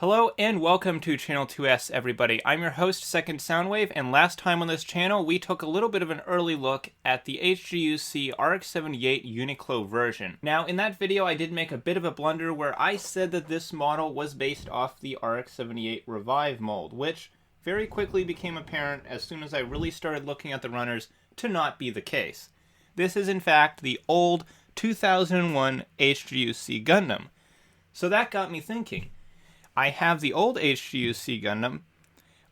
Hello and welcome to Channel 2S, everybody. I'm your host, Second Soundwave, and last time on this channel, we took a little bit of an early look at the HGUC RX-78 UNIQLO version. Now, in that video, I did make a bit of a blunder where I said that this model was based off the RX-78 Revive mold, which very quickly became apparent as soon as I really started looking at the runners to not be the case. This is, in fact, the old 2001 HGUC Gundam. So that got me thinking. I have the old HGUC Gundam,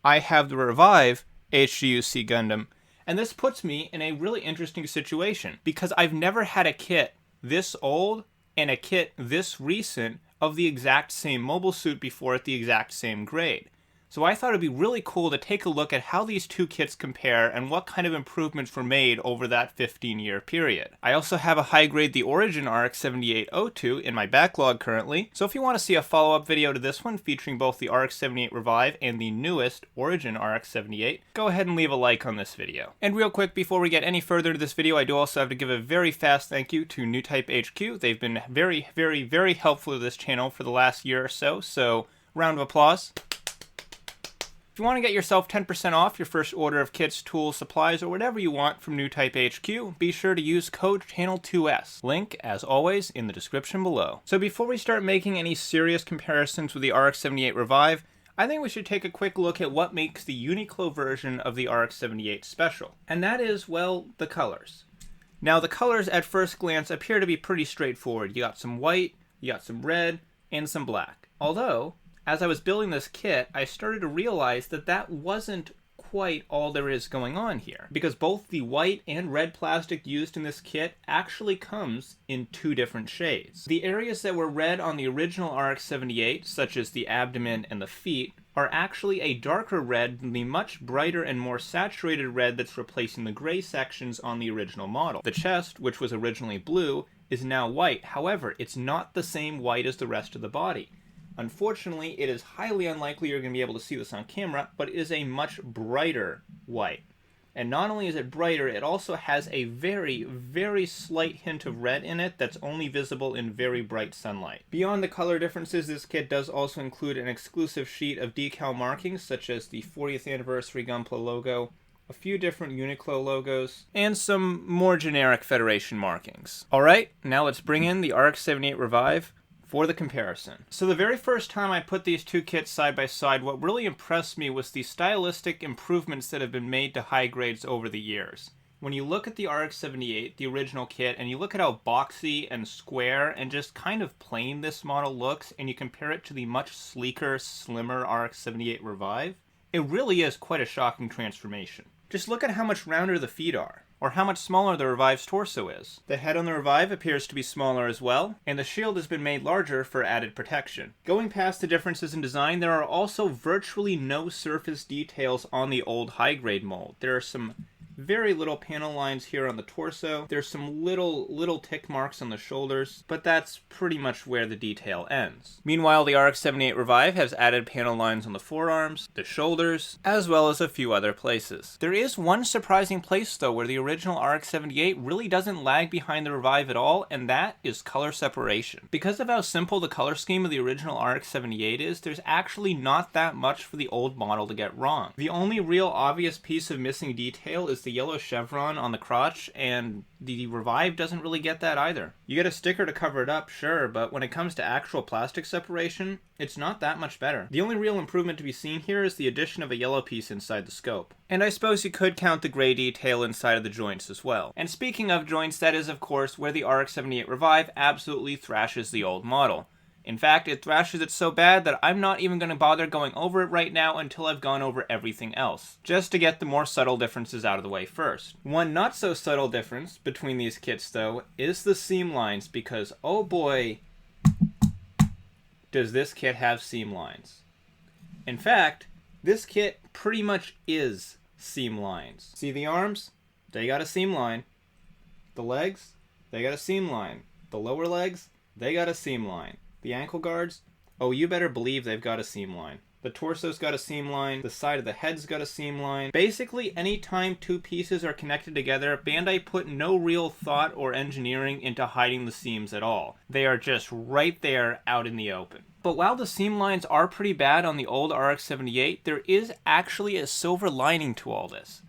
I have the Revive HGUC Gundam, and this puts me in a really interesting situation because I've never had a kit this old and a kit this recent of the exact same mobile suit before at the exact same grade. So I thought it'd be really cool to take a look at how these two kits compare and what kind of improvements were made over that 15-year period. I also have a high-grade The Origin RX-78 in my backlog currently, so if you want to see a follow-up video to this one featuring both the RX-78 Revive and the newest Origin RX-78, go ahead and leave a like on this video. And real quick, before we get any further to this video, I do also have to give a very fast thank you to NewType HQ. They've been very helpful to this channel for the last year or so, so round of applause. If you want to get yourself 10% off your first order of kits, tools, supplies, or whatever you want from NewType HQ, be sure to use code CHANNEL2S. Link, as always, in the description below. So before we start making any serious comparisons with the RX-78 Revive, I think we should take a quick look at what makes the UNIQLO version of the RX-78 special. And that is, well, the colors. Now, the colors at first glance appear to be pretty straightforward. You got some white, you got some red, and some black. Although, as I was building this kit, I started to realize that that wasn't quite all there is going on here, because both the white and red plastic used in this kit actually comes in two different shades. The areas that were red on the original RX-78, such as the abdomen and the feet, are actually a darker red than the much brighter and more saturated red that's replacing the gray sections on the original model. The chest, which was originally blue, is now white. However, it's not the same white as the rest of the body. Unfortunately, it is highly unlikely you're going to be able to see this on camera, but it is a much brighter white. And not only is it brighter, it also has a very slight hint of red in it that's only visible in very bright sunlight. Beyond the color differences, this kit does also include an exclusive sheet of decal markings, such as the 40th Anniversary Gunpla logo, a few different UNIQLO logos, and some more generic Federation markings. Alright, now let's bring in the RX-78 Revive for the comparison. So the very first time I put these two kits side by side, what really impressed me was the stylistic improvements that have been made to high grades over the years. When you look at the RX-78, the original kit, and you look at how boxy and square and just kind of plain this model looks, and you compare it to the much sleeker, slimmer RX-78 Revive, it really is quite a shocking transformation. Just look at how much rounder the feet are, or how much smaller the Revive's torso is. The head on the Revive appears to be smaller as well, and the shield has been made larger for added protection. Going past the differences in design, there are also virtually no surface details on the old high-grade mold. There are some very little panel lines here on the torso. There's some little tick marks on the shoulders, but that's pretty much where the detail ends. Meanwhile, the RX-78 Revive has added panel lines on the forearms, the shoulders, as well as a few other places. There is one surprising place, though, where the original RX-78 really doesn't lag behind the Revive at all, and that is color separation. Because of how simple the color scheme of the original RX-78 is, there's actually not that much for the old model to get wrong. The only real obvious piece of missing detail is the yellow chevron on the crotch, and the Revive doesn't really get that either. You get a sticker to cover it up, sure, but when it comes to actual plastic separation, it's not that much better. The only real improvement to be seen here is the addition of a yellow piece inside the scope. And I suppose you could count the gray detail inside of the joints as well. And speaking of joints, that is of course where the RX-78 Revive absolutely thrashes the old model. In fact, it thrashes it so bad that I'm not even going to bother going over it right now until I've gone over everything else, just to get the more subtle differences out of the way first. One not so subtle difference between these kits, though, is the seam lines, because oh boy, does this kit have seam lines. In fact, this kit pretty much is seam lines. See the arms? They got a seam line. The legs? They got a seam line. The lower legs? They got a seam line. The ankle guards? Oh, you better believe they've got a seam line. The torso's got a seam line, the side of the head's got a seam line. Basically, anytime two pieces are connected together, Bandai put no real thought or engineering into hiding the seams at all. They are just right there out in the open. But while the seam lines are pretty bad on the old RX-78, there is actually a silver lining to all this.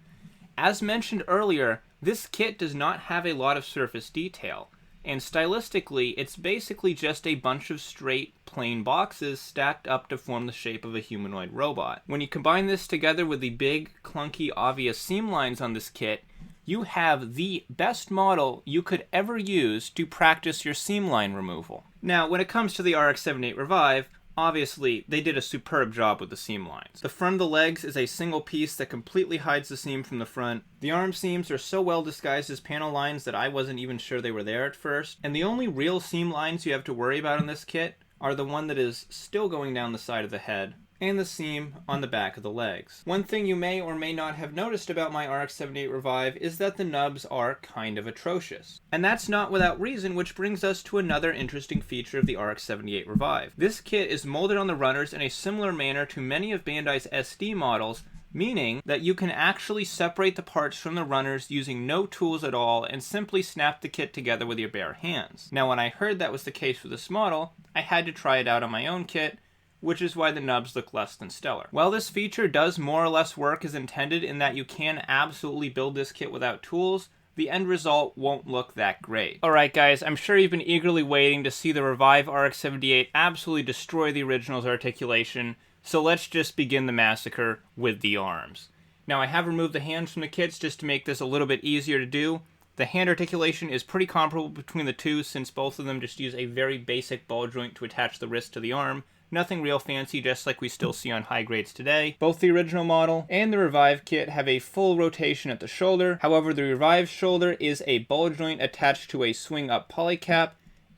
As mentioned earlier, this kit does not have a lot of surface detail, and stylistically, it's basically just a bunch of straight, plain boxes stacked up to form the shape of a humanoid robot. When you combine this together with the big, clunky, obvious seam lines on this kit, you have the best model you could ever use to practice your seam line removal. Now, when it comes to the RX-78 Revive, obviously, they did a superb job with the seam lines. The front of the legs is a single piece that completely hides the seam from the front. The arm seams are so well disguised as panel lines that I wasn't even sure they were there at first. And the only real seam lines you have to worry about in this kit are the one that is still going down the side of the head, and the seam on the back of the legs. One thing you may or may not have noticed about my RX-78 Revive is that the nubs are kind of atrocious. And that's not without reason, which brings us to another interesting feature of the RX-78 Revive. This kit is molded on the runners in a similar manner to many of Bandai's SD models, meaning that you can actually separate the parts from the runners using no tools at all and simply snap the kit together with your bare hands. Now, when I heard that was the case with this model, I had to try it out on my own kit, which is why the nubs look less than stellar. While this feature does more or less work as intended in that you can absolutely build this kit without tools, the end result won't look that great. Alright guys, I'm sure you've been eagerly waiting to see the Revive RX-78 absolutely destroy the original's articulation, so let's just begin the massacre with the arms. Now, I have removed the hands from the kits just to make this a little bit easier to do. The hand articulation is pretty comparable between the two, since both of them just use a very basic ball joint to attach the wrist to the arm. Nothing real fancy, just like we still see on high grades today. Both the original model and the Revive kit have a full rotation at the shoulder. However, the Revive shoulder is a ball joint attached to a swing-up polycap,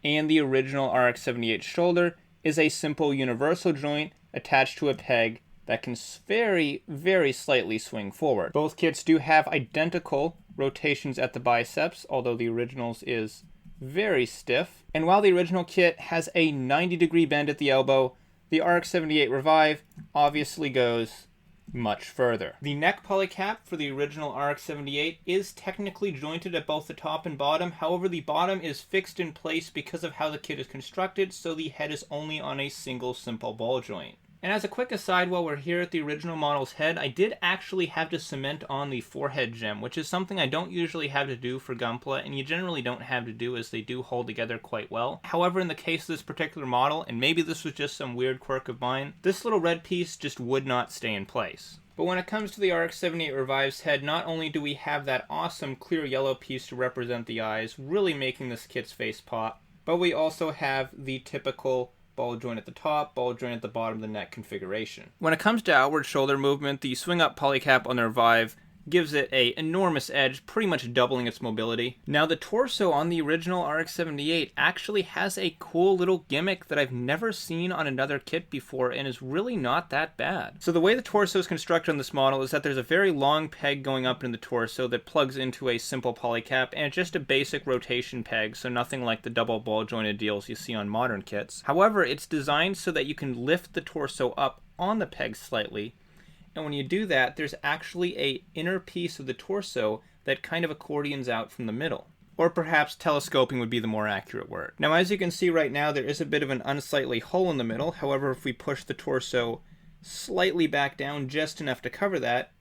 and the original RX-78 shoulder is a simple universal joint attached to a peg that can very, very slightly swing forward. Both kits do have identical rotations at the biceps, although the original's is very stiff. And while the original kit has a 90-degree bend at the elbow, the RX-78 Revive obviously goes much further. The neck polycap for the original RX-78 is technically jointed at both the top and bottom. However, the bottom is fixed in place because of how the kit is constructed, so the head is only on a single simple ball joint. And as a quick aside, while we're here at the original model's head, I did actually have to cement on the forehead gem, which is something I don't usually have to do for Gunpla, and you generally don't have to do, as they do hold together quite well. However, in the case of this particular model, and maybe this was just some weird quirk of mine, this little red piece just would not stay in place. But when it comes to the RX-78 Revive's head, not only do we have that awesome clear yellow piece to represent the eyes, really making this kit's face pop, but we also have the typical ball joint at the top, ball joint at the bottom of the neck configuration. When it comes to outward shoulder movement, the swing-up polycap on the Revive gives it an enormous edge, pretty much doubling its mobility. Now, the torso on the original RX-78 actually has a cool little gimmick that I've never seen on another kit before, and is really not that bad. So the way the torso is constructed on this model is that there's a very long peg going up in the torso that plugs into a simple polycap, and it's just a basic rotation peg, so nothing like the double ball jointed deals you see on modern kits. However, it's designed so that you can lift the torso up on the peg slightly, and when you do that, there's actually an inner piece of the torso that kind of accordions out from the middle. Or perhaps telescoping would be the more accurate word. Now, as you can see right now, there is a bit of an unsightly hole in the middle. However, if we push the torso slightly back down just enough to cover that,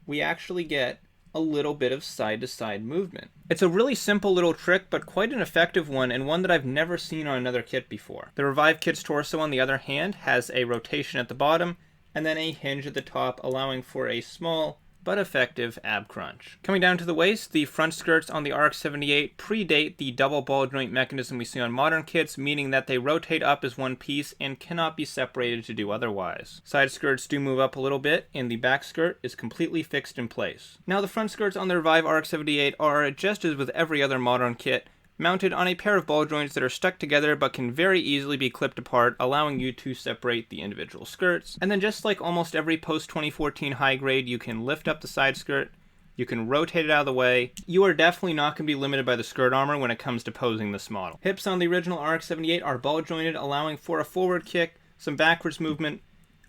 we actually get a little bit of side-to-side movement. It's a really simple little trick, but quite an effective one, and one that I've never seen on another kit before. The Revive kit's torso, on the other hand, has a rotation at the bottom, and then a hinge at the top, allowing for a small but effective ab crunch. Coming down to the waist, the front skirts on the RX-78 predate the double ball joint mechanism we see on modern kits, meaning that they rotate up as one piece and cannot be separated to do otherwise. Side skirts do move up a little bit, and the back skirt is completely fixed in place. Now, the front skirts on the Revive RX-78 are, just as with every other modern kit, mounted on a pair of ball joints that are stuck together but can very easily be clipped apart, allowing you to separate the individual skirts. And then, just like almost every post-2014 high grade, you can lift up the side skirt, you can rotate it out of the way. You are definitely not going to be limited by the skirt armor when it comes to posing this model. Hips on the original RX-78 are ball jointed, allowing for a forward kick, some backwards movement,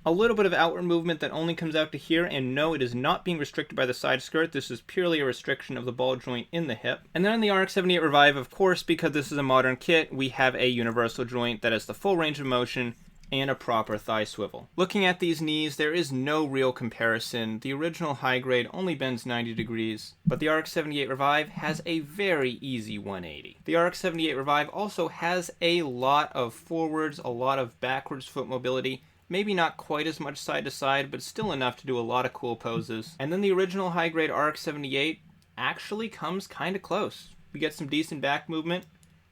a little bit of outward movement that only comes out to here, and no, it is not being restricted by the side skirt. This is purely a restriction of the ball joint in the hip. And then on the RX-78 Revive, of course, because this is a modern kit, we have a universal joint that has the full range of motion and a proper thigh swivel. Looking at these knees, there is no real comparison. The original high grade only bends 90 degrees, but the RX-78 Revive has a very easy 180. The RX-78 Revive also has a lot of forwards, a lot of backwards foot mobility, maybe not quite as much side to side, but still enough to do a lot of cool poses. And then the original high grade RX-78 actually comes kind of close. We get some decent back movement,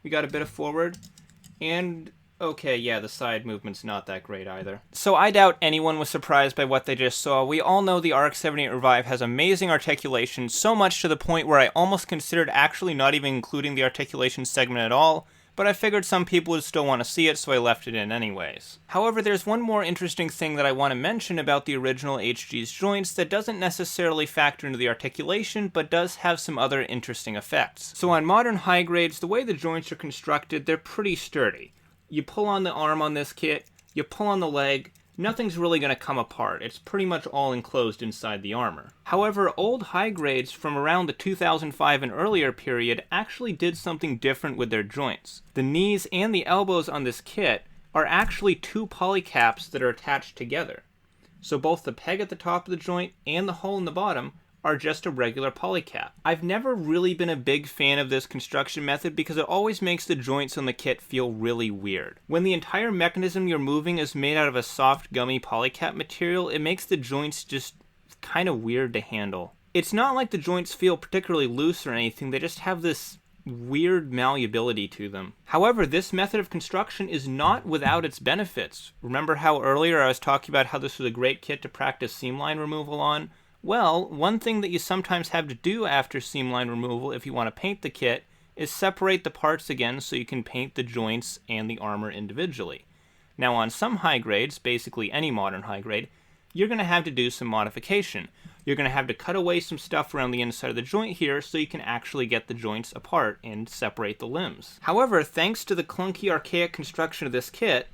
we got a bit of forward, and okay, yeah, the side movement's not that great either. So I doubt anyone was surprised by what they just saw. We all know the RX-78 Revive has amazing articulation, so much to the point where I almost considered actually not even including the articulation segment at all, but I figured some people would still want to see it, so I left it in anyways. However, there's one more interesting thing that I want to mention about the original HG's joints that doesn't necessarily factor into the articulation, but does have some other interesting effects. So on modern high grades, the way the joints are constructed, they're pretty sturdy. You pull on the arm on this kit, you pull on the leg, nothing's really going to come apart. It's pretty much all enclosed inside the armor. However, old high grades from around the 2005 and earlier period actually did something different with their joints. The knees and the elbows on this kit are actually two polycaps that are attached together. So both the peg at the top of the joint and the hole in the bottom are just a regular polycap. I've never really been a big fan of this construction method because it always makes the joints on the kit feel really weird. When the entire mechanism you're moving is made out of a soft, gummy polycap material, it makes the joints just kind of weird to handle. It's not like the joints feel particularly loose or anything, they just have this weird malleability to them. However, this method of construction is not without its benefits. Remember how earlier I was talking about how this was a great kit to practice seam line removal on? Well, one thing that you sometimes have to do after seam line removal if you want to paint the kit is separate the parts again so you can paint the joints and the armor individually. Now on some high grades, basically any modern high grade, you're going to have to do some modification. You're going to have to cut away some stuff around the inside of the joint here so you can actually get the joints apart and separate the limbs. However, thanks to the clunky, archaic construction of this kit,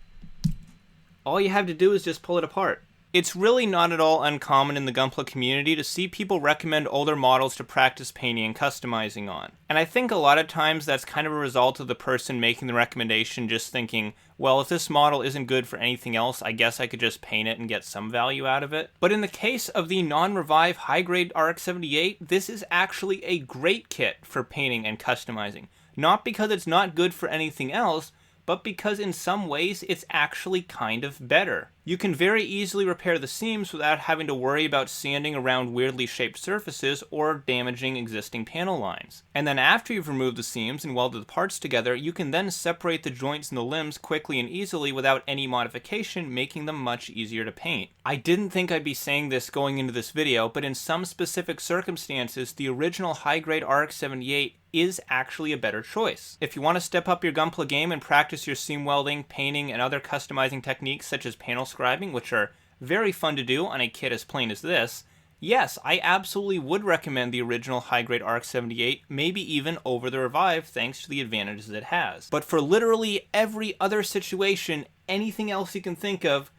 all you have to do is just pull it apart. It's really not at all uncommon in the Gunpla community to see people recommend older models to practice painting and customizing on. And I think a lot of times that's kind of a result of the person making the recommendation just thinking, well, if this model isn't good for anything else, I guess I could just paint it and get some value out of it. But in the case of the non-Revive high-grade RX-78, this is actually a great kit for painting and customizing. Not because it's not good for anything else, but because in some ways it's actually kind of better. You can very easily repair the seams without having to worry about sanding around weirdly shaped surfaces or damaging existing panel lines. And then after you've removed the seams and welded the parts together, you can then separate the joints and the limbs quickly and easily without any modification, making them much easier to paint. I didn't think I'd be saying this going into this video, but in some specific circumstances, the original high-grade RX-78 is actually a better choice. If you want to step up your Gunpla game and practice your seam welding, painting, and other customizing techniques such as panel scribing, which are very fun to do on a kit as plain as this, yes, I absolutely would recommend the original high-grade RX-78, maybe even over the Revive thanks to the advantages it has. But for literally every other situation, anything else you can think of,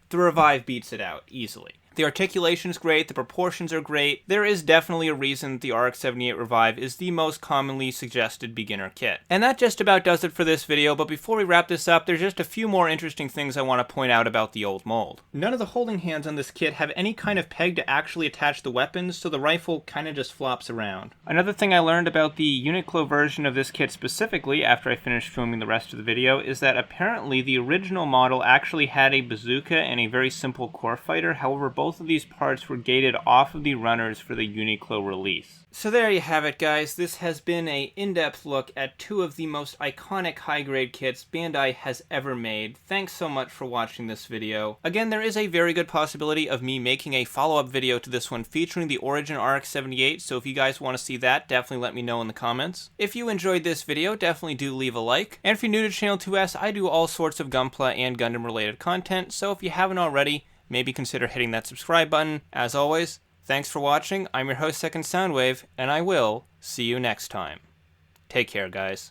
the Revive beats it out easily. The articulation's great, the proportions are great. There is definitely a reason that the RX-78 Revive is the most commonly suggested beginner kit. And that just about does it for this video, but before we wrap this up, there's just a few more interesting things I want to point out about the old mold. None of the holding hands on this kit have any kind of peg to actually attach the weapons, so the rifle kind of just flops around. Another thing I learned about the UNIQLO version of this kit specifically, after I finished filming the rest of the video, is that apparently the original model actually had a bazooka and a very simple core fighter. However, both of these parts were gated off of the runners for the UNIQLO release. So there you have it, guys. This has been an in-depth look at two of the most iconic high-grade kits Bandai has ever made. Thanks so much for watching this video. Again, there is a very good possibility of me making a follow-up video to this one featuring the Origin RX-78, so if you guys want to see that, definitely let me know in the comments. If you enjoyed this video, definitely do leave a like. And if you're new to Channel 2S, I do all sorts of Gunpla and Gundam-related content, so if you haven't already, maybe consider hitting that subscribe button. As always, thanks for watching. I'm your host, Second Soundwave, and I will see you next time. Take care, guys.